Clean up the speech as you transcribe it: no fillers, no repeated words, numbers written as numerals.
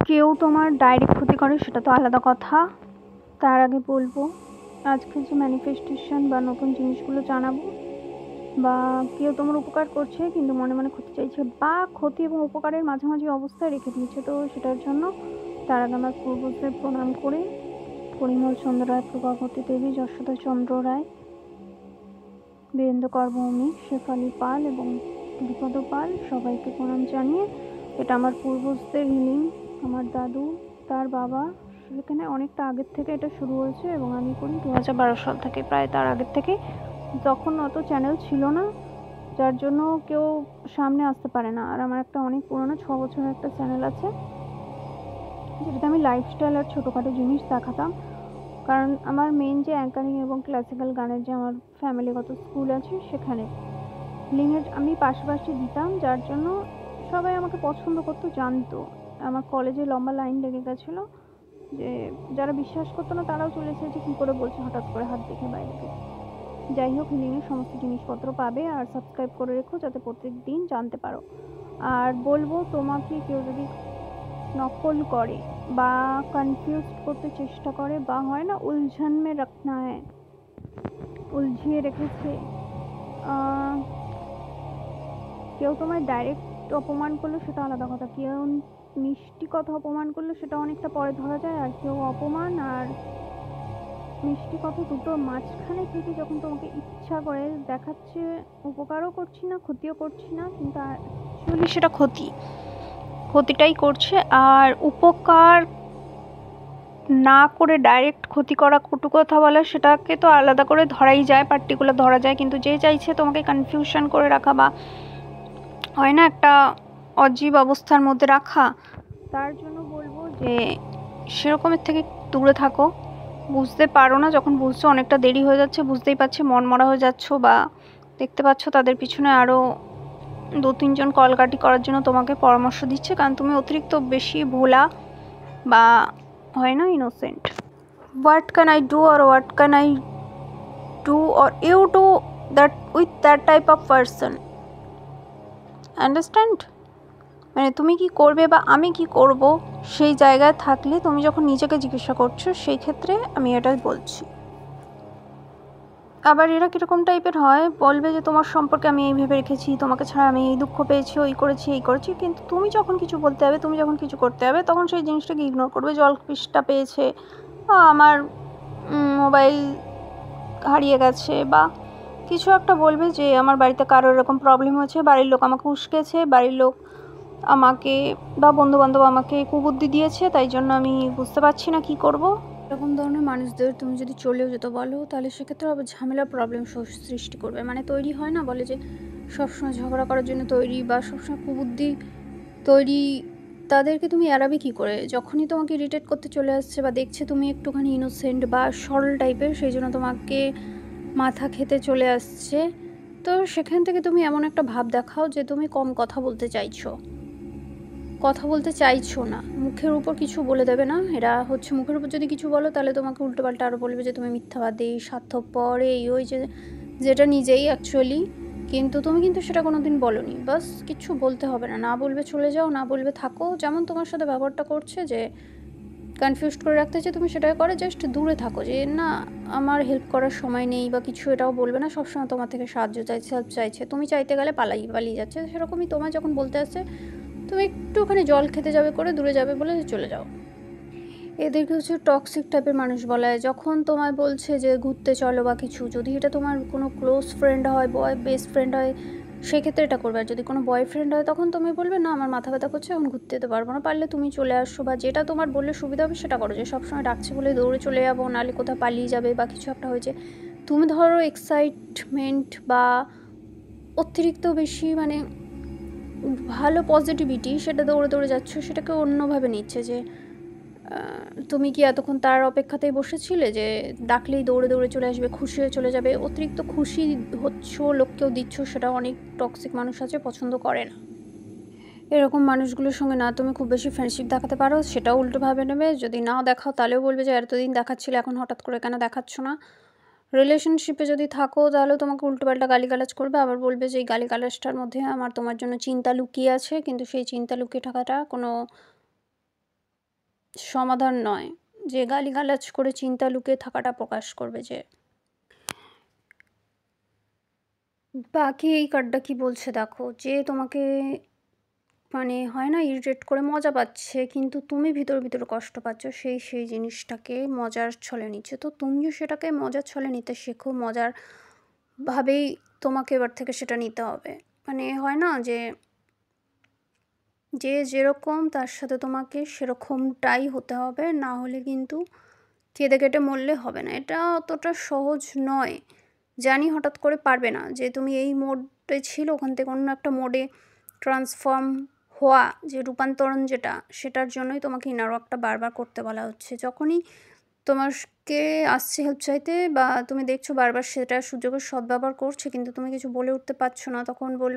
কেউ তোমার ডাইরেক্ট ক্ষতি করে সেটা তো আলাদা কথা। তার আগে বলবো আজকে যে ম্যানিফেস্টেশন বা নতুন জিনিসগুলো জানাবো, বা কেউ তোমার উপকার করছে কিন্তু মনে মনে ক্ষতি চাইছে, বা ক্ষতি এবং উপকারের মাঝামাঝি অবস্থায় রেখে দিয়েছে, তো সেটার জন্য তার আগে আমার পূর্বজদের প্রণাম করে পরিমল চন্দ্র রায়, প্রভাবতী দেবী, যশোদা চন্দ্র রায়, বীরেন্দ্র কর ভৌমিক, শেফালি পাল এবং বিপদ পাল সবাইকে প্রণাম জানিয়ে, এটা আমার পূর্বজদের হিলিং। আমার দাদু, তার বাবা, সেখানে অনেকটা আগের থেকে এটা শুরু হয়েছে এবং আমি করি 2012 সাল থেকে, প্রায় তার আগের থেকে। তখন অত চ্যানেল ছিল না, যার জন্য কেউ সামনে আসতে পারে না। আর আমার একটা অনেক পুরনো 6 বছরের একটা চ্যানেল আছে, যেটাতে আমি লাইফস্টাইল আর ছোটোখাটো জিনিস দেখাতাম। কারণ আমার মেন যে অ্যাঙ্কারিং এবং ক্লাসিক্যাল গানের যে আমার ফ্যামিলিগত স্কুল আছে, সেখানে লিঙ্কের আমি পাশাপাশি দিতাম, যার জন্য সবাই আমাকে পছন্দ করতো, জানতো। আমার কলেজে লম্বা লাইন লেগে গেছিলো, যে যারা বিশ্বাস করতো না তারাও চলে এসেছে কী করে বলছে হঠাৎ করে হাত দেখে বাইরে থেকে। যাই হোক, হিলিংয়ের সমস্ত জিনিসপত্র পাবে, আর সাবস্ক্রাইব করে রেখো যাতে প্রত্যেক দিন জানতে পারো। আর বলবো, তোমাকে কেউ যদি নকল করে বা কনফিউজ করতে চেষ্টা করে, বা হয় না উলঝন মে রাখনা হ্যায়, উলঝিয়ে রেখেছে, কেউ তোমায় ডাইরেক্ট অপমান করলো সেটা আলাদা কথা, কেউ মিষ্টি কথা অপমান করলো সেটা অনেকটা পরে ধরা যায়, আর কেউ অপমান আর মিষ্টি কথা দুটোর মাঝখানে থেকে যখন তোমাকে ইচ্ছা করে দেখাচ্ছে, উপকারও করছি না ক্ষতিও করছি না, কিন্তু অ্যাকচুয়ালি সেটা ক্ষতিটাই করছে। আর উপকার না করে ডাইরেক্ট ক্ষতি করা, কটু কথা বলা, সেটাকে তো আলাদা করে ধরাই যায়, পার্টিকুলার ধরা যায়। কিন্তু যে চাইছে তোমাকে কনফিউশন করে রাখা, বা হয় না একটা অজীব অবস্থার মধ্যে রাখা, তার জন্য বলবো যে সেরকমের থেকে দূরে থাকো। বুঝতে পারো না, যখন বুঝছো অনেকটা দেরি হয়ে যাচ্ছে, বুঝতেই পারছি মন মরা হয়ে যাচ্ছ, বা দেখতে পাচ্ছ তাদের পিছনে আরও 2-3 জন কলকাটি করার জন্য তোমাকে পরামর্শ দিচ্ছে, কারণ তুমি অতিরিক্ত বেশি ভোলা বা হয় না innocent. What can I do, or what can I do or you do that with that type of person, understand? মানে তুমি কি করবে বা আমি কি করব, সেই জায়গায় থাকলে তুমি যখন নিজেকে জিজ্ঞাসা করছো, সেই ক্ষেত্রে আমি এটাই বলছি। আবার এরা কীরকম টাইপের হয়, বলবে যে তোমার সম্পর্কে আমি এই ভেবে রেখেছি, তোমাকে ছাড়া আমি এই দুঃখ পেয়েছি, ওই করেছি এই করেছি, কিন্তু তুমি যখন কিছু বলতে হবে, তুমি যখন কিছু করতে হবে, তখন সেই জিনিসটাকে ইগনোর করবে। জল পৃষ্ঠা পেয়েছে, আমার মোবাইল হারিয়ে গেছে, বা কিছু একটা বলবে যে আমার বাড়িতে কারোর এরকম প্রবলেম হয়েছে, বাড়ির লোক আমাকে উস্কেছে, বাড়ির লোক আমাকে বা বন্ধুবান্ধব আমাকে কুবুদ্ধি দিয়েছে, তাই জন্য আমি বুঝতে পারছি না কি করব। এরকম ধরনের মানুষদের তুমি যদি চলেও যেতে বলো, তাহলে সেক্ষেত্রে আবার ঝামেলা প্রবলেম সৃষ্টি করবে। মানে তৈরি হয় না, বলে যে সবসময় ঝগড়া করার জন্য তৈরি, বা সবসময় কুবুদ্ধি তৈরি, তাদেরকে তুমি এড়াবে কী করে? যখনই তোমাকে ইরিটেট করতে চলে আসছে, বা দেখছে তুমি একটুখানি ইনোসেন্ট বা সরল টাইপের, সেই জন্য তোমাকে মাথা খেতে চলে আসছে, তো সেখান থেকে তুমি এমন একটা ভাব দেখাও যে তুমি কম কথা বলতে চাইছো না, মুখের উপর কিছু বলে দেবে না। এরা হচ্ছে মুখের উপর যদি কিছু বলো, তাহলে তোমাকে উল্টোপাল্টা আরও বলবে যে তুমি মিথ্যাবাদী, স্বার্থপর, এই ওই, যেটা নিজেই অ্যাকচুয়ালি, কিন্তু তুমি কিন্তু সেটা কোনো দিন বলোনি। বাস কিছু বলতে হবে না, না বলবে চলে যাও, না বলবে থাকো। যেমন তোমার সাথে ব্যবহারটা করছে, যে কনফিউজ করে রাখতে চাই, তুমি সেটাই করে জাস্ট দূরে থাকো, যে না আমার হেল্প করার সময় নেই বা কিছু, এটাও বলবে না। সবসময় তোমার থেকে সাহায্য চাইছে, হেল্প চাইছে, তুমি চাইতে গেলে পালিয়ে যাচ্ছে। সেরকমই তোমার যখন বলতে আসছে, তুমি একটুখানি জল খেতে যাবে করে দূরে যাবে বলে চলে যাও। এদেরকে হচ্ছে টক্সিক টাইপের মানুষ বলা হয়। যখন তোমায় বলছে যে ঘুরতে চলো বা কিছু, যদি এটা তোমার কোনো ক্লোজ ফ্রেন্ড হয়, বেস্ট ফ্রেন্ড হয়, সেক্ষেত্রে এটা করবে। আর যদি কোনো বয়ফ্রেন্ড হয়, তখন তুমি বলবে না আমার মাথা ব্যথা করছে, এখন ঘুরতে যেতে পারবো না, পারলে তুমি চলে আসো, বা যেটা তোমার বললে সুবিধা হবে সেটা করো। যে সবসময় ডাকছে বলে দৌড়ে চলে যাবো, নাহলে কোথাও পালিয়ে যাবে বা কিছু একটা হয়েছে, তুমি ধরো এক্সাইটমেন্ট বা অতিরিক্ত বেশি মানে ভালো পজিটিভিটি, সেটা দৌড়ে যাচ্ছ, সেটাকে অন্যভাবে নিচ্ছে, যে তুমি কি এতক্ষণ তার অপেক্ষাতেই বসেছিলে যে ডাকলেই দৌড়ে চলে আসবে, খুশি হয়ে চলে যাবে। অতিরিক্ত খুশি হচ্ছ, লোককেও দিচ্ছ, সেটা অনেক টক্সিক মানুষ আছে, পছন্দ করে না। এরকম মানুষগুলোর সঙ্গে না তুমি খুব বেশি ফ্রেন্ডশিপ দেখাতে পারো, সেটাও উল্টোভাবে নেবে। যদি নাও দেখাও, তাহলেও বলবে যে এতদিন দেখাচ্ছিলে, এখন হঠাৎ করে কেন দেখাচ্ছ না। রিলেশনশিপে যদি থাকো, তাহলেও তোমাকে উল্টোপাল্টা গালিগালাজ করবে, আবার বলবে যে এই গালিগালাজটার মধ্যে আমার তোমার জন্য চিন্তা লুকিয়ে আছে, কিন্তু সেই চিন্তা লুকিয়ে থাকাটা কোনো সমাধান নয় যে গালিগালাজ করে চিন্তা লুকিয়ে থাকাটা প্রকাশ করবে যে। বাকি এই কার্ডটা কি বলছে দেখো, যে তোমাকে মানে হয় না ইরিটেট করে মজা পাচ্ছে, কিন্তু তুমি ভিতরে কষ্ট পাচ্ছ, সেই জিনিসটাকে মজার ছলে নিচ্ছে। তো তুমিও সেটাকে মজার ছলে নিতে শেখো, মজার ভাবেই তোমাকে এবার থেকে সেটা নিতে হবে। মানে হয় না যে যে যেরকম তার সাথে তোমাকে সেরকমটাই হতে হবে, না হলে কিন্তু কেঁদে কেটে মরলে হবে না। এটা অতটা সহজ নয়, জানি হঠাৎ করে পারবে না, যে তুমি এই মোডে ছিল ওখান থেকে অন্য একটা মোডে ট্রান্সফর্ম হওয়া, যে রূপান্তরণ যেটা, সেটার জন্যই তোমাকে ইনার ওয়ার্কটা বারবার করতে বলা হচ্ছে। যখনই তোমাকে আসছে হেল্প চাইতে বা তুমি দেখছো বারবার সেটা সুযোগের সদ্ব্যবহার করছে কিন্তু তুমি কিছু বলে উঠতে পারছো না, তখন বলবে